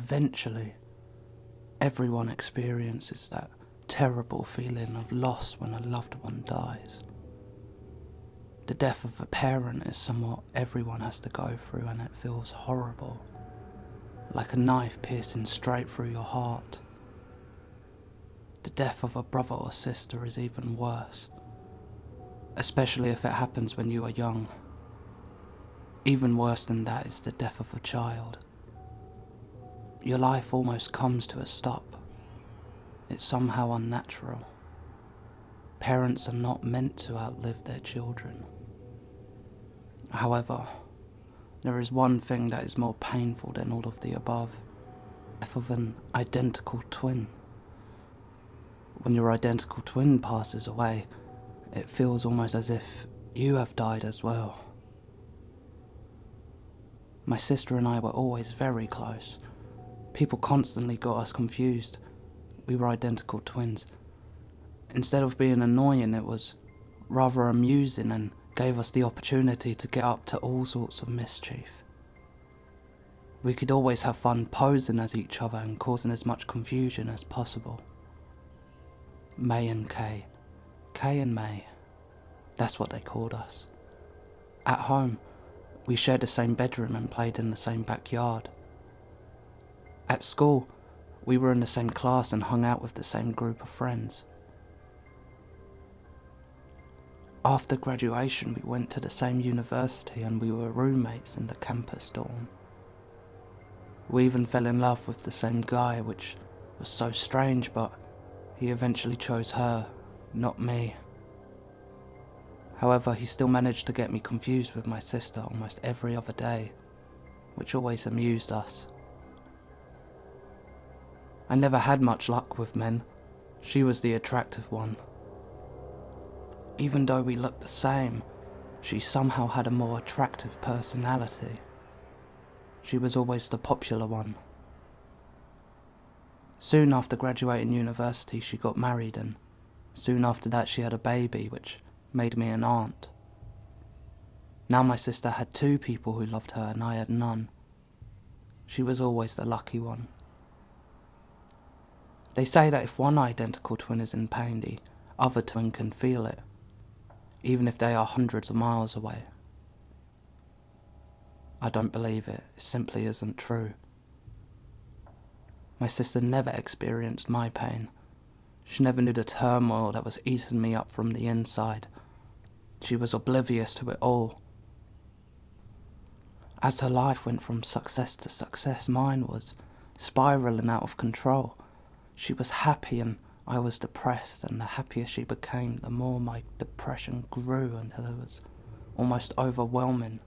eventually, everyone experiences that terrible feeling of loss when a loved one dies. The death of a parent is somewhat everyone has to go through, and it feels horrible, like a knife piercing straight through your heart. The death of a brother or sister is even worse, especially if it happens when you are young. Even worse than that is the death of a child. Your life almost comes to a stop. It's somehow unnatural. Parents are not meant to outlive their children. However, there is one thing that is more painful than all of the above: the death of an identical twin. When your identical twin passes away, it feels almost as if you have died as well. My sister and I were always very close. People constantly got us confused. We were identical twins. Instead of being annoying, it was rather amusing and gave us the opportunity to get up to all sorts of mischief. We could always have fun posing as each other and causing as much confusion as possible. May and Kay. Kay and May. That's what they called us. At home, we shared the same bedroom and played in the same backyard. At school, we were in the same class and hung out with the same group of friends. After graduation, we went to the same university and we were roommates in the campus dorm. We even fell in love with the same guy, which was so strange, but he eventually chose her, not me. However, he still managed to get me confused with my sister almost every other day, which always amused us. I never had much luck with men. She was the attractive one. Even though we looked the same, she somehow had a more attractive personality. She was always the popular one. Soon after graduating university, she got married, and soon after that she had a baby, which made me an aunt. Now my sister had 2 people who loved her and I had none. She was always the lucky one. They say that if one identical twin is in pain, the other twin can feel it, even if they are hundreds of miles away. I don't believe it. It simply isn't true. My sister never experienced my pain. She never knew the turmoil that was eating me up from the inside. She was oblivious to it all. As her life went from success to success, mine was spiraling out of control. She was happy and I was depressed, and the happier she became, the more my depression grew until it was almost overwhelming.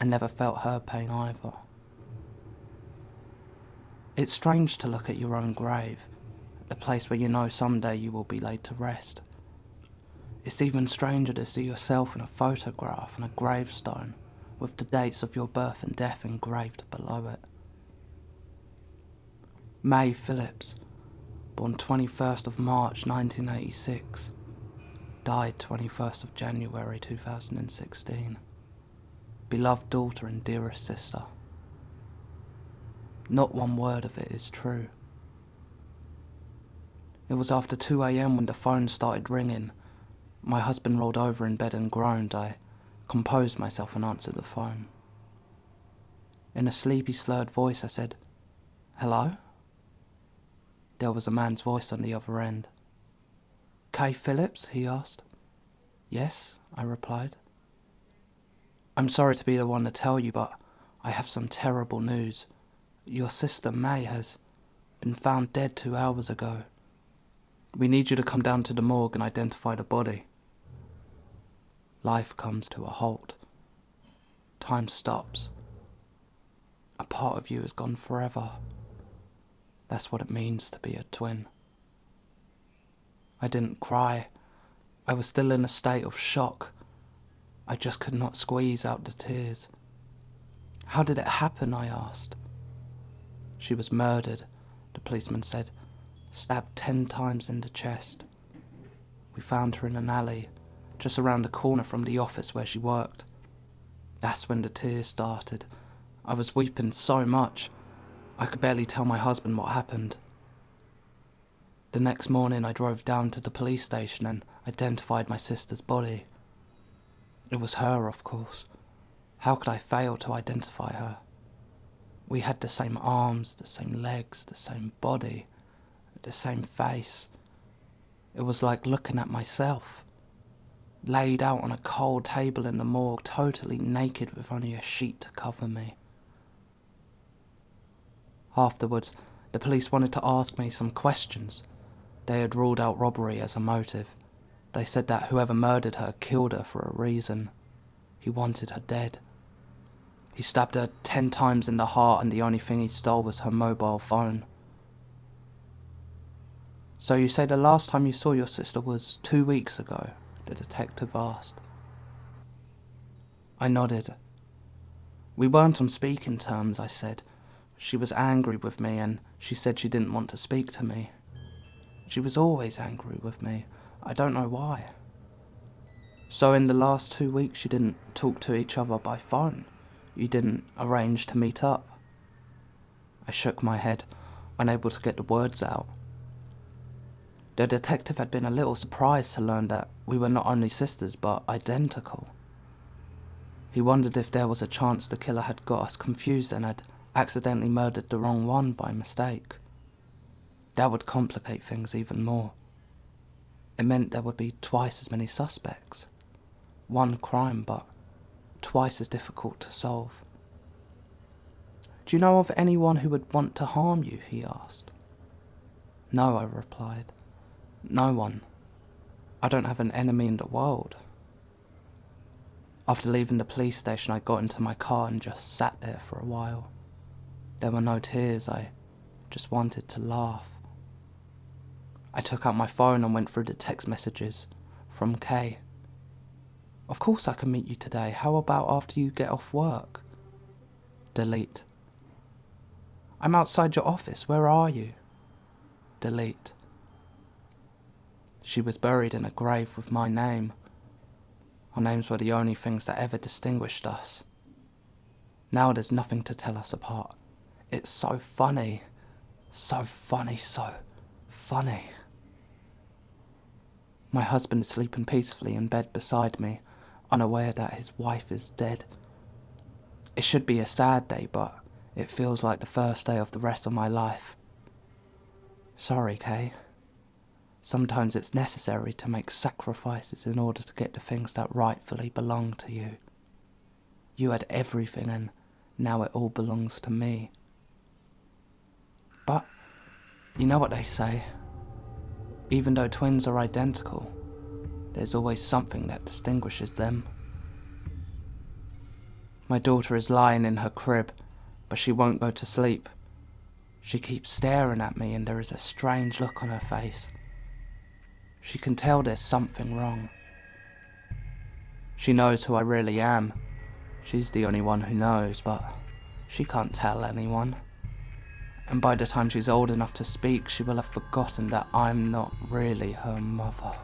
I never felt her pain either. It's strange to look at your own grave, the place where you know someday you will be laid to rest. It's even stranger to see yourself in a photograph on a gravestone with the dates of your birth and death engraved below it. May Phillips, born 21st of March 1986, died 21st of January 2016. Beloved daughter and dearest sister. Not one word of it is true. It was after 2 a.m. when the phone started ringing. My husband rolled over in bed and groaned. I composed myself and answered the phone. In a sleepy, slurred voice I said, "Hello?" There was a man's voice on the other end. "Kay Phillips?" he asked. "Yes," I replied. "I'm sorry to be the one to tell you, but I have some terrible news. Your sister May has been found dead 2 hours ago. We need you to come down to the morgue and identify the body." Life comes to a halt. Time stops. A part of you is gone forever. That's what it means to be a twin. I didn't cry. I was still in a state of shock. I just could not squeeze out the tears. "How did it happen?" I asked. "She was murdered," the policeman said, "stabbed 10 times in the chest. We found her in an alley, just around the corner from the office where she worked." That's when the tears started. I was weeping so much. I could barely tell my husband what happened. The next morning I drove down to the police station and identified my sister's body. It was her, of course. How could I fail to identify her? We had the same arms, the same legs, the same body, the same face. It was like looking at myself, laid out on a cold table in the morgue, totally naked with only a sheet to cover me. Afterwards, the police wanted to ask me some questions. They had ruled out robbery as a motive. They said that whoever murdered her killed her for a reason. He wanted her dead. He stabbed her 10 times in the heart, and the only thing he stole was her mobile phone. So you say the last time you saw your sister was 2 weeks ago? The detective asked. I nodded. We weren't on speaking terms, I said. She was angry with me and she said she didn't want to speak to me. She was always angry with me. I don't know why. So in the last 2 weeks you didn't talk to each other by phone? You didn't arrange to meet up? I shook my head, unable to get the words out. The detective had been a little surprised to learn that we were not only sisters but identical. He wondered if there was a chance the killer had got us confused and had accidentally murdered the wrong one by mistake. That would complicate things even more. It meant there would be twice as many suspects. One crime, but twice as difficult to solve. Do you know of anyone who would want to harm you? He asked. No, I replied. No one. I don't have an enemy in the world. After leaving the police station, I got into my car and just sat there for a while. There were no tears, I just wanted to laugh. I took out my phone and went through the text messages from Kay. Of course I can meet you today. How about after you get off work? Delete. I'm outside your office. Where are you? Delete. She was buried in a grave with my name. Our names were the only things that ever distinguished us. Now there's nothing to tell us apart. It's so funny. So funny, so funny. My husband is sleeping peacefully in bed beside me, unaware that his wife is dead. It should be a sad day, but it feels like the first day of the rest of my life. Sorry, Kay. Sometimes it's necessary to make sacrifices in order to get the things that rightfully belong to you. You had everything and now it all belongs to me. But, you know what they say, even though twins are identical, there's always something that distinguishes them. My daughter is lying in her crib, but she won't go to sleep. She keeps staring at me and there is a strange look on her face. She can tell there's something wrong. She knows who I really am. She's the only one who knows, but she can't tell anyone. And by the time she's old enough to speak, she will have forgotten that I'm not really her mother.